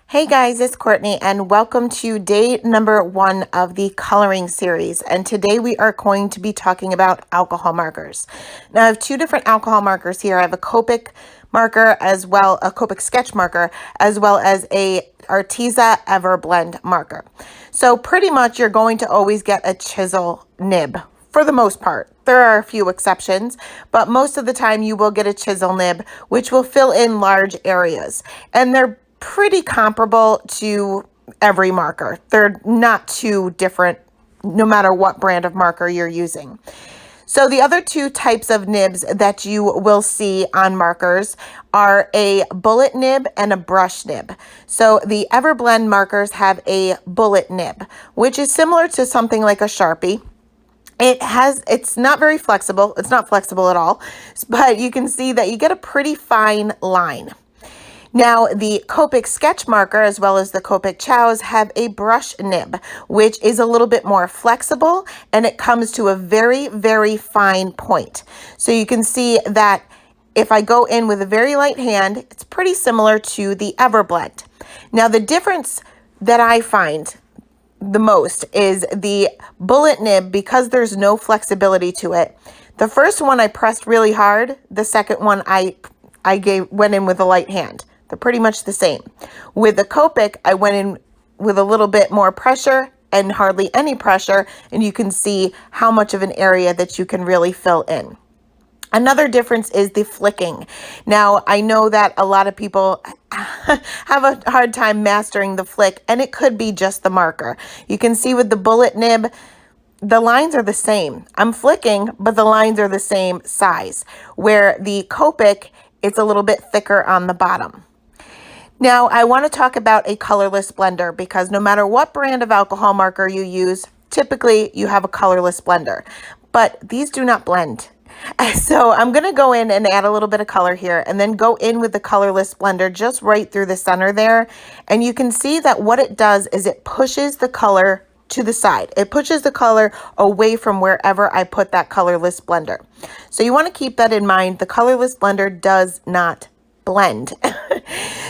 Hey guys, it's Courtney and welcome to day number 1 of the coloring series. And today we are going to be talking about alcohol markers. Now I have two different alcohol markers here. I have a Copic marker as well, a Copic sketch marker, as well as a Arteza Everblend marker. So pretty much you're going to always get a chisel nib for the most part. There are a few exceptions, but most of the time you will get a chisel nib, which will fill in large areas. And they're pretty comparable to every marker. They're not too different no matter what brand of marker you're using. So the other two types of nibs that you will see on markers are a bullet nib and a brush nib. So the Everblend markers have a bullet nib, which is similar to something like a Sharpie. It's not very flexible. It's not flexible at all, but you can see that you get a pretty fine line. Now, the Copic sketch marker as well as the Copic Chows have a brush nib, which is a little bit more flexible and it comes to a very, very fine point. So you can see that if I go in with a very light hand, it's pretty similar to the Everblend. Now, the difference that I find the most is the bullet nib, because there's no flexibility to it. The first one I pressed really hard. The second one I went in with a light hand. They're pretty much the same. With the Copic, I went in with a little bit more pressure and hardly any pressure, and you can see how much of an area that you can really fill in. Another difference is the flicking. Now, I know that a lot of people have a hard time mastering the flick, and it could be just the marker. You can see with the bullet nib, the lines are the same. I'm flicking, but the lines are the same size, where the Copic, it's a little bit thicker on the bottom. Now, I want to talk about a colorless blender, because no matter what brand of alcohol marker you use, typically you have a colorless blender, but these do not blend. So I'm going to go in and add a little bit of color here and then go in with the colorless blender just right through the center there. And you can see that what it does is it pushes the color to the side. It pushes the color away from wherever I put that colorless blender. So you want to keep that in mind. The colorless blender does not blend.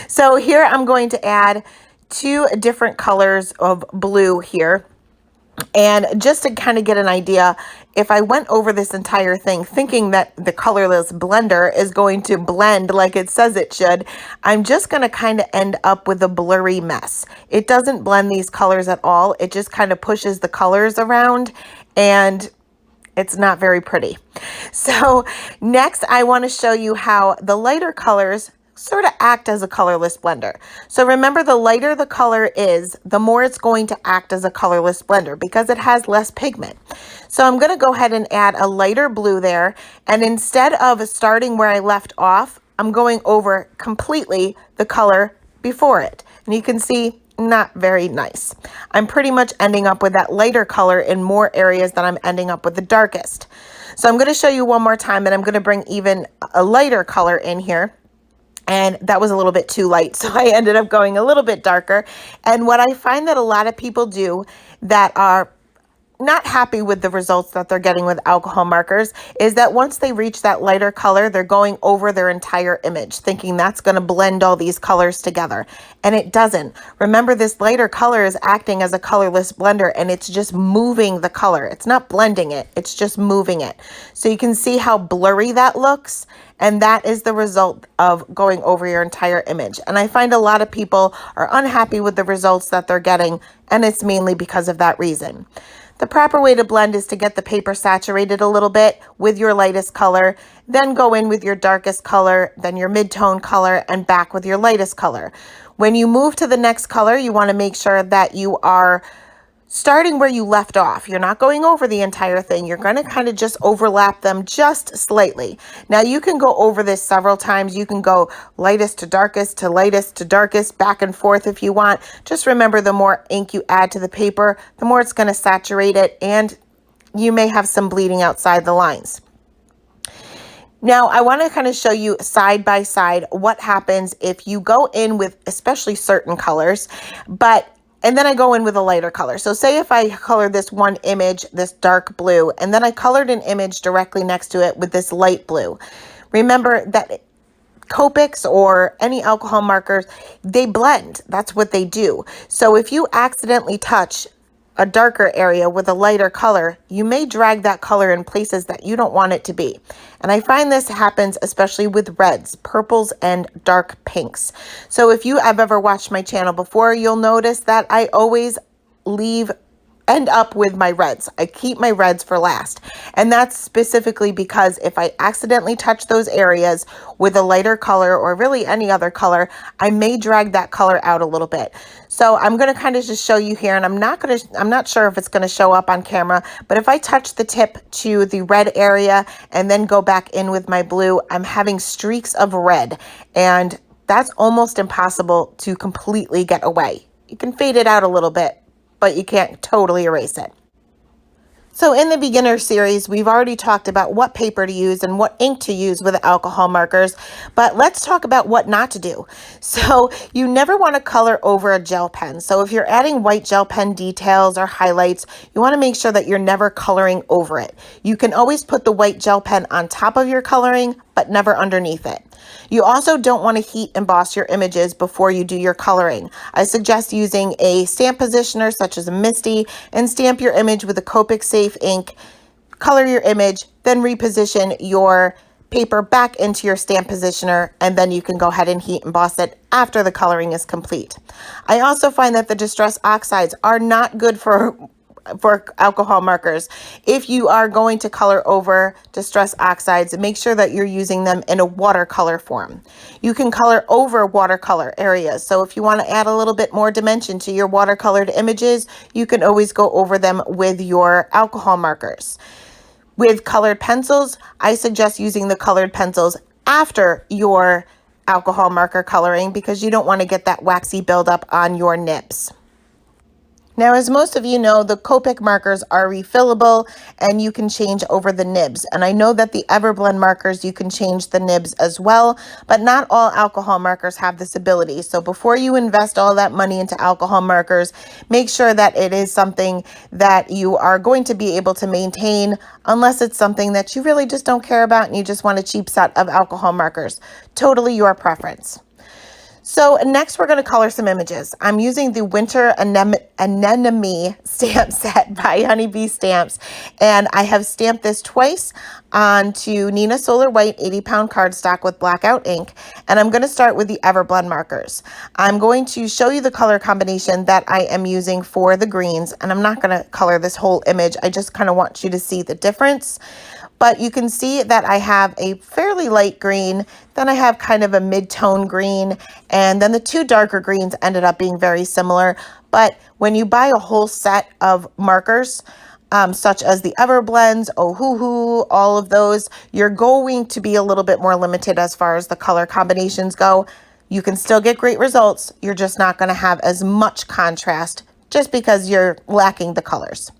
So here I'm going to add two different colors of blue here. And just to kind of get an idea, if I went over this entire thing thinking that the colorless blender is going to blend like it says it should, I'm just going to kind of end up with a blurry mess. It doesn't blend these colors at all. It just kind of pushes the colors around, and it's not very pretty. So next, I want to show you how the lighter colors sort of act as a colorless blender. So remember, the lighter the color is, the more it's going to act as a colorless blender because it has less pigment. So I'm going to go ahead and add a lighter blue there. And instead of starting where I left off, I'm going over completely the color before it. And you can see, not very nice. I'm pretty much ending up with that lighter color in more areas than I'm ending up with the darkest. So I'm going to show you one more time, and I'm going to bring even a lighter color in here. And that was a little bit too light, so I ended up going a little bit darker. And what I find that a lot of people do that are not happy with the results that they're getting with alcohol markers is that once they reach that lighter color, they're going over their entire image, thinking that's going to blend all these colors together. And it doesn't. Remember, this lighter color is acting as a colorless blender, and it's just moving the color. It's not blending it. It's just moving it. So you can see how blurry that looks. And that is the result of going over your entire image. And I find a lot of people are unhappy with the results that they're getting, and it's mainly because of that reason. The proper way to blend is to get the paper saturated a little bit with your lightest color, then go in with your darkest color, then your mid-tone color, and back with your lightest color. When you move to the next color, you want to make sure that you are starting where you left off. You're not going over the entire thing. You're going to kind of just overlap them just slightly. Now you can go over this several times. You can go lightest to darkest, back and forth if you want. Just remember, the more ink you add to the paper, the more it's going to saturate it, and you may have some bleeding outside the lines. Now, I want to kind of show you side by side what happens if you go in with especially certain colors, and then I go in with a lighter color. So say if I colored this one image, this dark blue, and then I colored an image directly next to it with this light blue. Remember that Copics or any alcohol markers, they blend. That's what they do. So if you accidentally touch a darker area with a lighter color, you may drag that color in places that you don't want it to be. And I find this happens especially with reds, purples, and dark pinks. So if you have ever watched my channel before, you'll notice that I always end up with my reds. I keep my reds for last. And that's specifically because if I accidentally touch those areas with a lighter color or really any other color, I may drag that color out a little bit. So I'm going to kind of just show you here, and I'm not sure if it's going to show up on camera, but if I touch the tip to the red area and then go back in with my blue, I'm having streaks of red, and that's almost impossible to completely get away. You can fade it out a little bit, but you can't totally erase it. So in the beginner series, we've already talked about what paper to use and what ink to use with alcohol markers, but let's talk about what not to do. So you never want to color over a gel pen. So if you're adding white gel pen details or highlights, you want to make sure that you're never coloring over it. You can always put the white gel pen on top of your coloring, but never underneath it. You also don't want to heat emboss your images before you do your coloring. I suggest using a stamp positioner such as a Misty and stamp your image with a Copic safe ink, color your image, then reposition your paper back into your stamp positioner, and then you can go ahead and heat emboss it after the coloring is complete. I also find that the distress oxides are not good for alcohol markers. If you are going to color over distress oxides, make sure that you're using them in a watercolor form. You can color over watercolor areas. So if you want to add a little bit more dimension to your watercolored images, you can always go over them with your alcohol markers. With colored pencils, I suggest using the colored pencils after your alcohol marker coloring because you don't want to get that waxy buildup on your nibs. Now, as most of you know, the Copic markers are refillable and you can change over the nibs. And I know that the Everblend markers, you can change the nibs as well, but not all alcohol markers have this ability. So before you invest all that money into alcohol markers, make sure that it is something that you are going to be able to maintain, unless it's something that you really just don't care about and you just want a cheap set of alcohol markers. Totally your preference. So next we're going to color some images. I'm using the Winter Anemone stamp set by Honeybee Stamps, and I have stamped this twice onto Neenah Solar White 80-pound cardstock with blackout ink, and I'm going to start with the Everblend markers. I'm going to show you the color combination that I am using for the greens, and I'm not going to color this whole image. I just kind of want you to see the difference. But you can see that I have a fairly light green, then I have kind of a mid-tone green, and then the two darker greens ended up being very similar. But when you buy a whole set of markers, such as the Everblends, Ohuhu, all of those, you're going to be a little bit more limited as far as the color combinations go. You can still get great results. You're just not going to have as much contrast just because you're lacking the colors.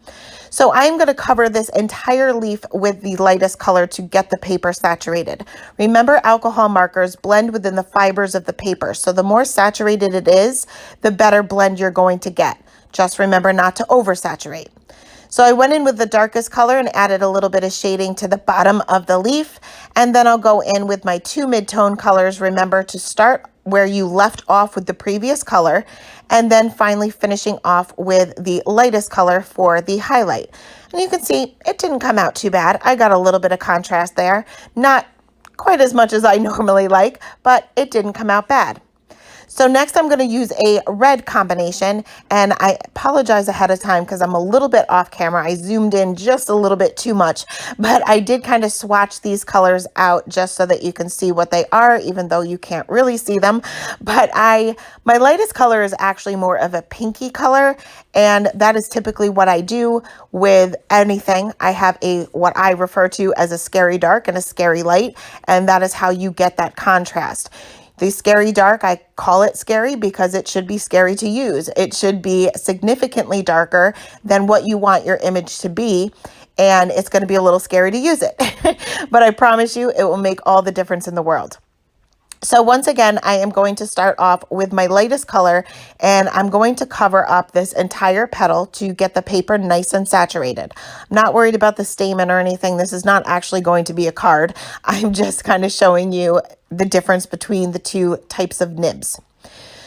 So I'm going to cover this entire leaf with the lightest color to get the paper saturated. Remember, alcohol markers blend within the fibers of the paper. So the more saturated it is, the better blend you're going to get. Just remember not to oversaturate. So I went in with the darkest color and added a little bit of shading to the bottom of the leaf. And then I'll go in with my two mid-tone colors. Remember to start where you left off with the previous color, and then finally finishing off with the lightest color for the highlight. And you can see it didn't come out too bad. I got a little bit of contrast there. Not quite as much as I normally like, but it didn't come out bad. So next I'm going to use a red combination, and I apologize ahead of time because I'm a little bit off camera. I zoomed in just a little bit too much, but I did kind of swatch these colors out just so that you can see what they are, even though you can't really see them. But my lightest color is actually more of a pinky color, and that is typically what I do with anything. I have what I refer to as a scary dark and a scary light, and that is how you get that contrast. The scary dark, I call it scary because it should be scary to use. It should be significantly darker than what you want your image to be, and it's going to be a little scary to use it. But I promise you, it will make all the difference in the world. So once again, I am going to start off with my lightest color, and I'm going to cover up this entire petal to get the paper nice and saturated. I'm not worried about the stamen or anything. This is not actually going to be a card. I'm just kind of showing you the difference between the two types of nibs.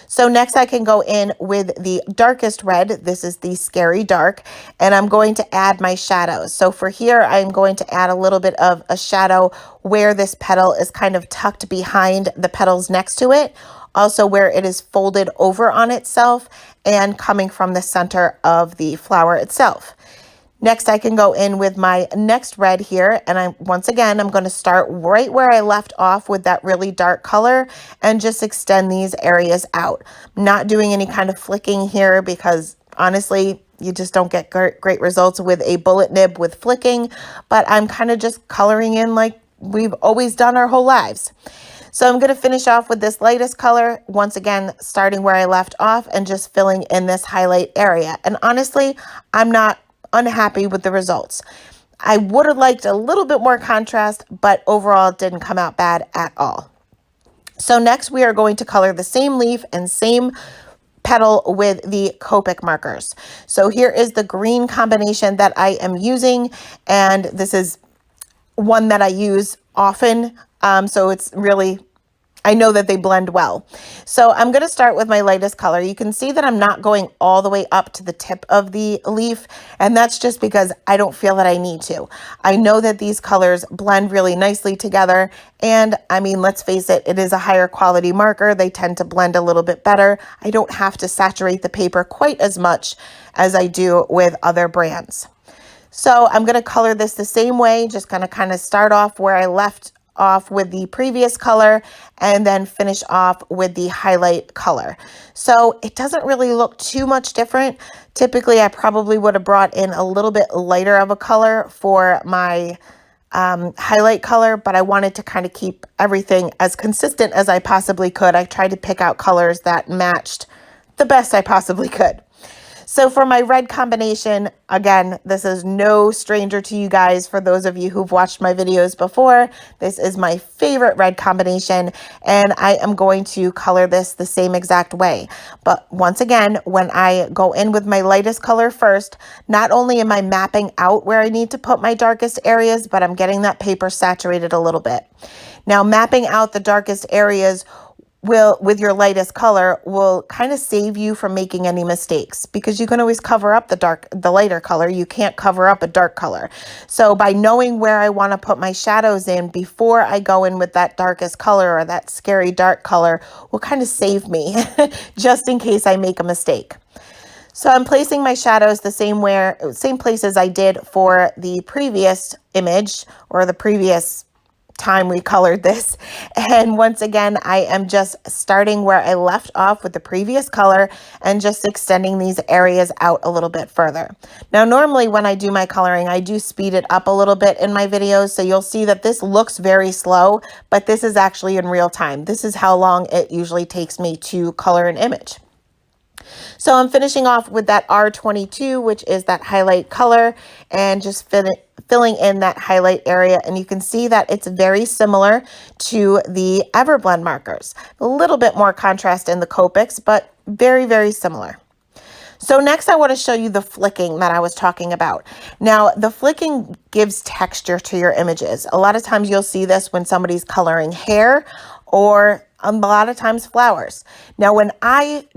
So next I can go in with the darkest red. This is the Scary Dark, and I'm going to add my shadows. So for here, I'm going to add a little bit of a shadow where this petal is kind of tucked behind the petals next to it. Also where it is folded over on itself and coming from the center of the flower itself. Next, I can go in with my next red here, and once again, I'm going to start right where I left off with that really dark color and just extend these areas out. I'm not doing any kind of flicking here because honestly, you just don't get great results with a bullet nib with flicking, but I'm kind of just coloring in like we've always done our whole lives. So I'm going to finish off with this lightest color, once again, starting where I left off and just filling in this highlight area. And honestly, I'm not unhappy with the results. I would have liked a little bit more contrast, but overall it didn't come out bad at all. So next we are going to color the same leaf and same petal with the Copic markers. So here is the green combination that I am using, and this is one that I use often. So it's really, I know that they blend well. So I'm going to start with my lightest color. You can see that I'm not going all the way up to the tip of the leaf, and that's just because I don't feel that I need to. I know that these colors blend really nicely together, and I mean, let's face it, it is a higher quality marker. They tend to blend a little bit better. I don't have to saturate the paper quite as much as I do with other brands. So I'm going to color this the same way, just going to kind of start off where I left off with the previous color and then finish off with the highlight color. So it doesn't really look too much different. Typically, I probably would have brought in a little bit lighter of a color for my highlight color, but I wanted to kind of keep everything as consistent as I possibly could. I tried to pick out colors that matched the best I possibly could. So for my red combination, again, this is no stranger to you guys. For those of you who've watched my videos before, this is my favorite red combination, and I am going to color this the same exact way. But once again, when I go in with my lightest color first, not only am I mapping out where I need to put my darkest areas, but I'm getting that paper saturated a little bit. Now, mapping out the darkest areas with your lightest color will kind of save you from making any mistakes, because you can always cover up the lighter color. You can't cover up a dark color. So by knowing where I want to put my shadows in before I go in with that darkest color or that scary dark color will kind of save me just in case I make a mistake. So I'm placing my shadows the same places I did for the previous image or the previous time we colored this. And once again, I am just starting where I left off with the previous color and just extending these areas out a little bit further. Now, normally when I do my coloring, I do speed it up a little bit in my videos. So you'll see that this looks very slow, but this is actually in real time. This is how long it usually takes me to color an image. So I'm finishing off with that R22, which is that highlight color, and just filling in that highlight area. And you can see that it's very similar to the Everblend markers. A little bit more contrast in the Copics, but very, very similar. So next I want to show you the flicking that I was talking about. Now, the flicking gives texture to your images. A lot of times you'll see this when somebody's coloring hair or a lot of times flowers. Now, when I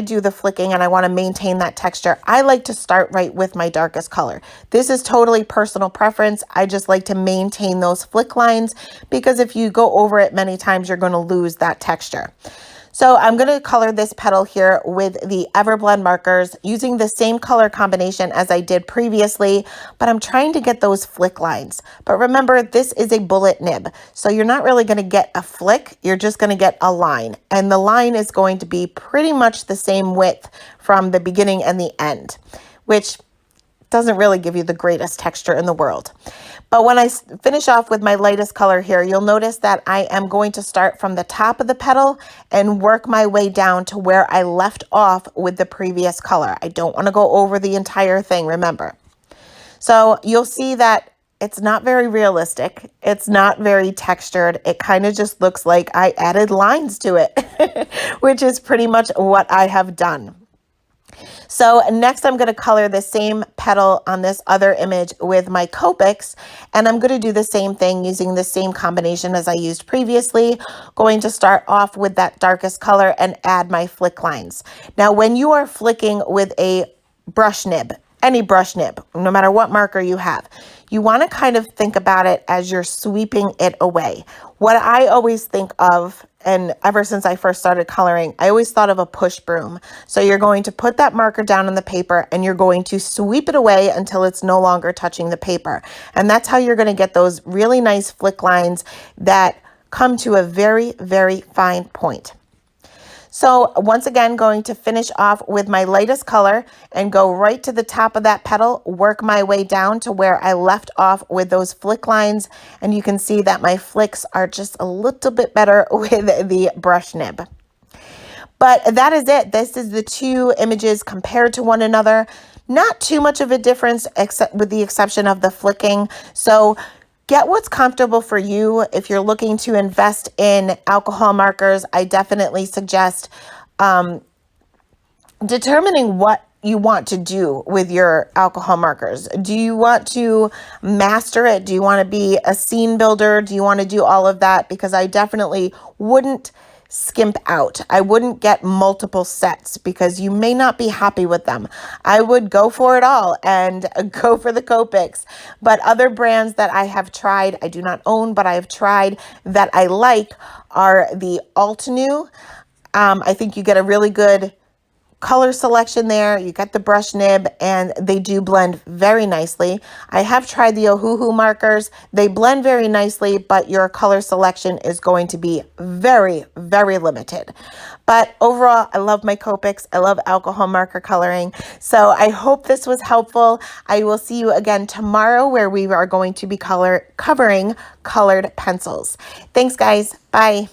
do the flicking and I want to maintain that texture, I like to start right with my darkest color. This is totally personal preference. I just like to maintain those flick lines, because if you go over it many times, you're going to lose that texture. So I'm going to color this petal here with the Everblend markers using the same color combination as I did previously, but I'm trying to get those flick lines. But remember, this is a bullet nib, so you're not really going to get a flick, you're just going to get a line. And the line is going to be pretty much the same width from the beginning and the end, which doesn't really give you the greatest texture in the world. But when I finish off with my lightest color here, you'll notice that I am going to start from the top of the petal and work my way down to where I left off with the previous color. I don't want to go over the entire thing, remember. So you'll see that it's not very realistic. It's not very textured. It kind of just looks like I added lines to it, which is pretty much what I have done. So next I'm going to color the same petal on this other image with my Copics, and I'm going to do the same thing using the same combination as I used previously. Going to start off with that darkest color and add my flick lines. Now when you are flicking with a brush nib, any brush nib, no matter what marker you have, you want to kind of think about it as you're sweeping it away. What I always think of, and ever since I first started coloring, I always thought of a push broom. So you're going to put that marker down on the paper and you're going to sweep it away until it's no longer touching the paper. And that's how you're going to get those really nice flick lines that come to a very, very fine point. So once again, going to finish off with my lightest color and go right to the top of that petal, work my way down to where I left off with those flick lines. And you can see that my flicks are just a little bit better with the brush nib. But that is it. This is the two images compared to one another. Not too much of a difference, except with the exception of the flicking. So get what's comfortable for you. If you're looking to invest in alcohol markers, I definitely suggest determining what you want to do with your alcohol markers. Do you want to master it? Do you want to be a scene builder? Do you want to do all of that? Because I definitely wouldn't skimp out. I wouldn't get multiple sets because you may not be happy with them. I would go for it all and go for the Copics. But other brands that I have tried, I do not own, but I have tried that I like are the Altenew. I think you get a really good color selection there. You get the brush nib and they do blend very nicely. I have tried the Ohuhu markers. They blend very nicely, but your color selection is going to be very, very limited. But overall, I love my Copics. I love alcohol marker coloring. So I hope this was helpful. I will see you again tomorrow where we are going to be covering colored pencils. Thanks guys. Bye.